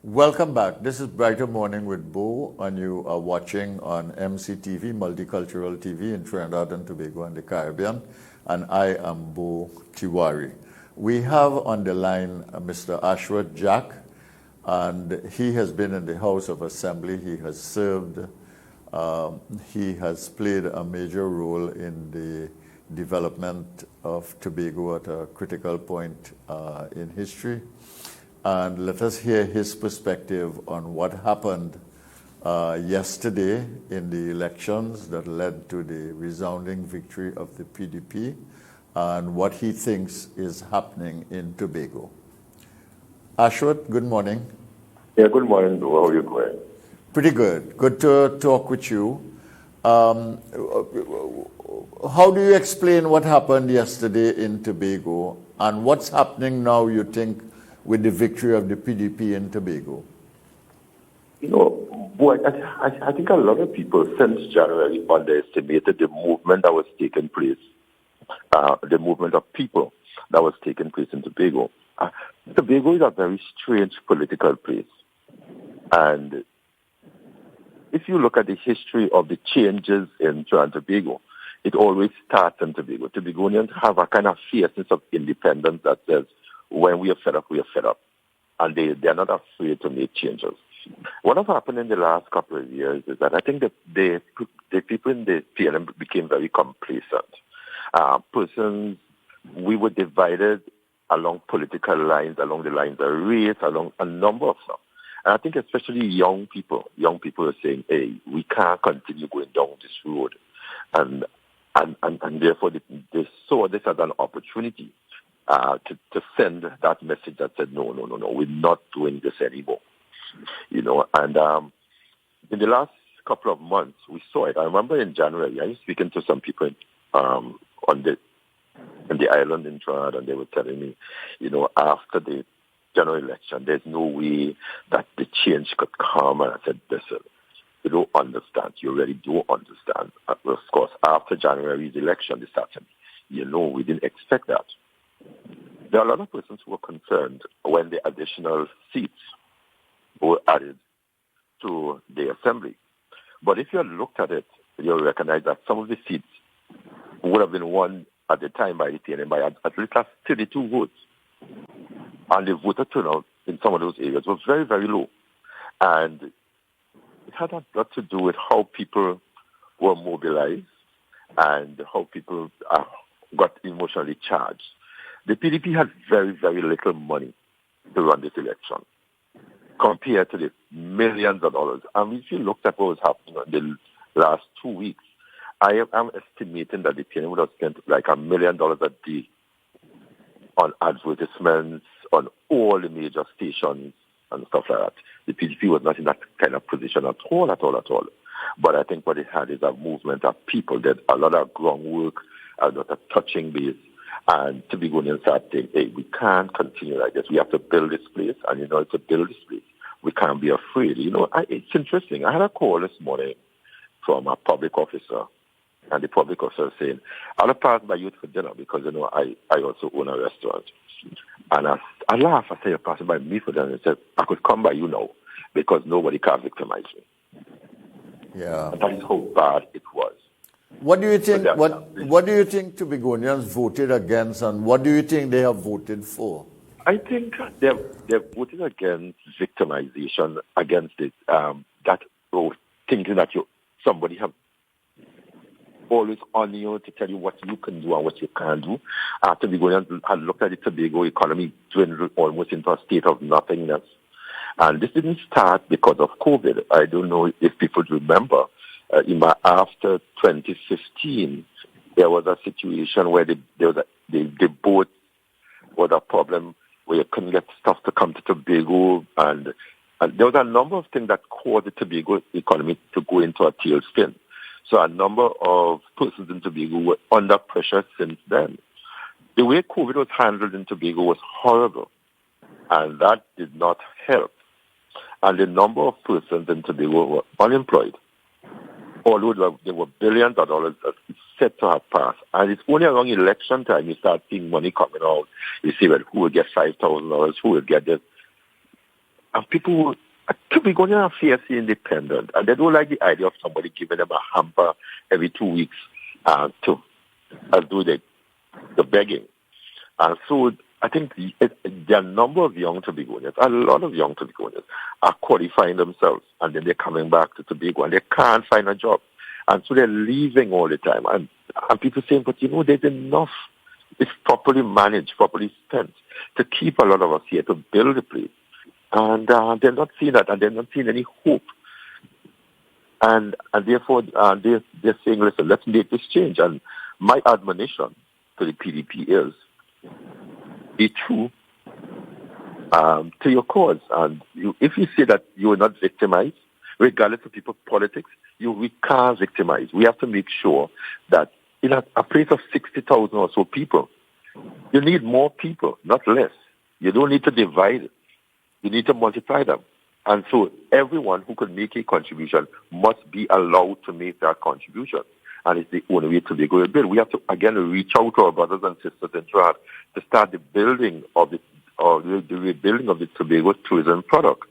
Welcome back. This is Brighter Morning with Bo, and you are watching on MCTV, Multicultural TV in Trinidad and Tobago and the Caribbean, and I am Bo Tiwari. We have on the line Mr. Ashworth Jack, and he has been in the House of Assembly. He has served, he has played a major role in the development of Tobago at a critical point in history. And let us hear his perspective on what happened yesterday in the elections that led to the resounding victory of the PDP and what he thinks is happening in Tobago. Ashworth, good morning. Yeah, good morning. How are you going? Pretty good. Good to talk with you. How do you explain what happened yesterday in Tobago and what's happening now, you think, with the victory of the PDP in Tobago? You know, boy, I think a lot of people since January underestimated the movement that was taking place, the movement of people that was taking place in Tobago. Tobago is a very strange political place. And if you look at the history of the changes in Trinidad and Tobago, it always starts in Tobago. Tobagonians have a kind of fierceness of independence that says, when we are fed up, we are fed up. And they're not afraid to make changes. What has happened in the last couple of years is that I think that the people in the PLM became very complacent. Persons, we were divided along political lines, along the lines of race, along a number of stuff. And I think especially young people are saying, hey, we can't continue going down this road. And therefore they saw this as an opportunity to send that message that said, no, we're not doing this anymore. You know, and in the last couple of months, we saw it. I remember in January, I was speaking to some people in the island in Trinidad, and they were telling me, you know, after the general election, there's no way that the change could come. And I said, listen, you don't understand. You already don't understand. Of course, after January's election, they started, you know, we didn't expect that. There are a lot of persons who were concerned when the additional seats were added to the assembly. But if you had looked at it, you'll recognize that some of the seats would have been won at the time by the PNM by at least 32 votes. And the voter turnout in some of those areas was very, very low. And it had a lot to do with how people were mobilized and how people got emotionally charged. The PDP had very, very little money to run this election compared to the millions of dollars. And if you looked at what was happening in the last 2 weeks, I am estimating that the PNP would have spent like $1 million a day on advertisements, on all the major stations and stuff like that. The PDP was not in that kind of position at all. But I think what it had is a movement of people that a lot of groundwork, a lot of touching base, and to be going and start saying, hey, we can't continue like this. We have to build this place. And, you know, to build this place, we can't be afraid. You know, it's interesting. I had a call this morning from a public officer, and the public officer saying, I'll pass by you for dinner because, you know, I also own a restaurant. And I laughed. I said, you're passing by me for dinner. And I said, I could come by you now because nobody can victimize me. Yeah. And that is how bad it was. What do you think? What do you think Tobagonians voted against, and what do you think they have voted for? I think they've voted against victimization, against it, that thinking that somebody have always on you to tell you what you can do and what you can't do. Tobagonians had looked at the Tobago economy dwindled almost into a state of nothingness, and this didn't start because of COVID. I don't know if people remember. After 2015, there was a situation where the boat was a problem where you couldn't get stuff to come to Tobago, and there was a number of things that caused the Tobago economy to go into a tailspin. So a number of persons in Tobago were under pressure since then. The way COVID was handled in Tobago was horrible, and that did not help. And the number of persons in Tobago were unemployed. Although there were billions of dollars that set to have passed. And it's only around election time you start seeing money coming out. You see, well, who will get $5,000, who will get this. And people, Tobagonians are fiercely independent, and they don't like the idea of somebody giving them a hamper every 2 weeks to do the begging. And so I think there are a number of young Tobagonians, a lot of young Tobagonians, are qualifying themselves, and then they're coming back to Tobago, and they can't find a job. And so they're leaving all the time. And people saying, but there's enough. It's properly managed, properly spent to keep a lot of us here, to build a place. And they're not seeing that, and they're not seeing any hope. And therefore, they're saying, listen, let's make this change. And my admonition to the PDP is, be true to your cause. And if you say that you are not victimized, regardless of people's politics, we can't victimize. We have to make sure that in a place of 60,000 or so people, you need more people, not less. You don't need to divide it. You need to multiply them. And so everyone who can make a contribution must be allowed to make that contribution. And it's the only way Tobago will build. We have to, again, reach out to our brothers and sisters in Trinidad to start the building of the rebuilding of the Tobago tourism product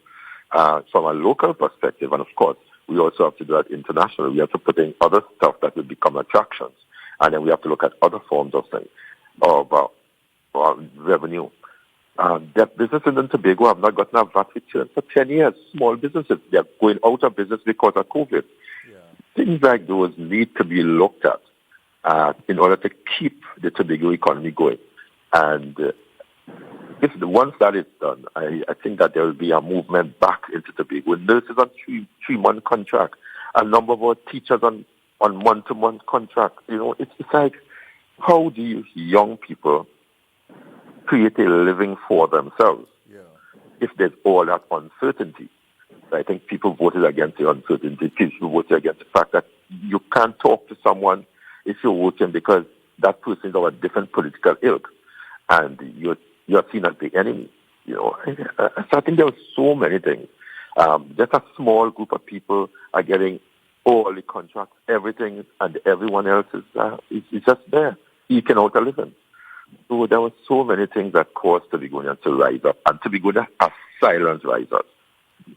from a local perspective. And of course, we also have to do that internationally. We have to put in other stuff that will become attractions. And then we have to look at other forms of things, of revenue. The businesses in Tobago have not gotten a VAT return for 10 years. Small businesses, they're going out of business because of COVID. Yeah. Things like those need to be looked at in order to keep the Tobago economy going. And once that is done, I think that there will be a movement back into Tobago. Nurses on three-month contract, a number of our teachers on month-to-month contract. It's like, how do you young people create a living for themselves if there's all that uncertainty? So I think people voted against the uncertainty. People voted against the fact that you can't talk to someone if you're working because that person is of a different political ilk, and you're seen as the enemy. So I think there are so many things. Just a small group of people are getting all the contracts, everything, and everyone else is just there, eking out a living. So there were so many things that caused Tobagonians to rise up, and Tobagonians are silent risers.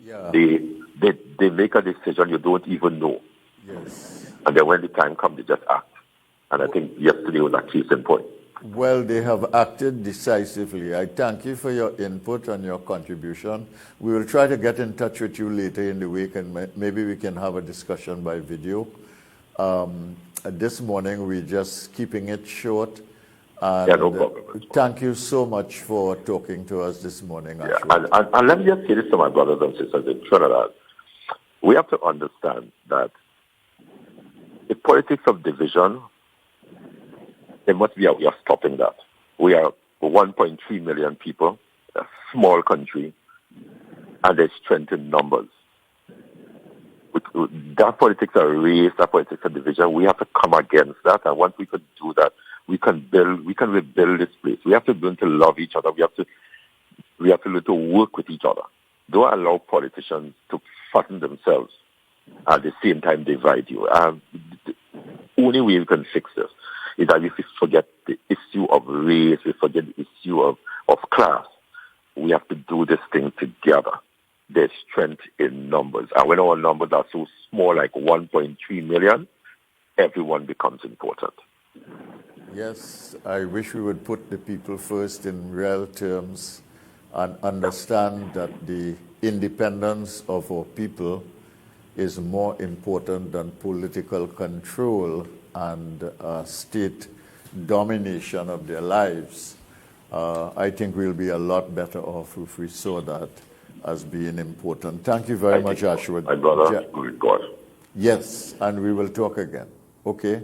Yeah. They make a decision you don't even know. Yes. And then when the time comes, they just act. And I think yesterday was a case in point. Well, they have acted decisively. I thank you for your input and your contribution. We will try to get in touch with you later in the week, and maybe we can have a discussion by video. This morning, we're just keeping it short. And no problem. Thank you so much for talking to us this morning. And let me just say this to my brothers and sisters in Trinidad. We have to understand that the politics of division, there must be a way of stopping that. We are 1.3 million people, a small country, and there's strength in numbers. That politics of race, that politics of division, we have to come against that. And once we can do that, we can rebuild this place. We have to learn to love each other. We have to learn to work with each other. Don't allow politicians to fatten themselves at the same time divide you. The only way we can fix this is that if we forget the issue of race, we forget the issue of class. We have to do this thing together. There's strength in numbers. And when our numbers are so small, like 1.3 million, everyone becomes important. Yes, I wish we would put the people first in real terms and understand that the independence of our people is more important than political control and state domination of their lives. I think we'll be a lot better off if we saw that as being important. Thank you very much, Ashworth. My brother, good God. Yes, and we will talk again. Okay?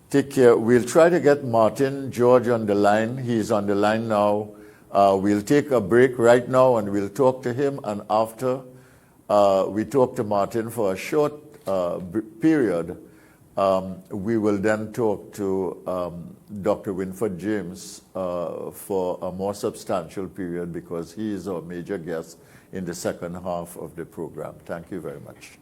Take care. We'll try to get Martin George on the line. He's on the line now. We'll take a break right now and we'll talk to him. And after we talk to Martin for a short period, we will then talk to Dr. Winford James for a more substantial period because he is our major guest in the second half of the program. Thank you very much.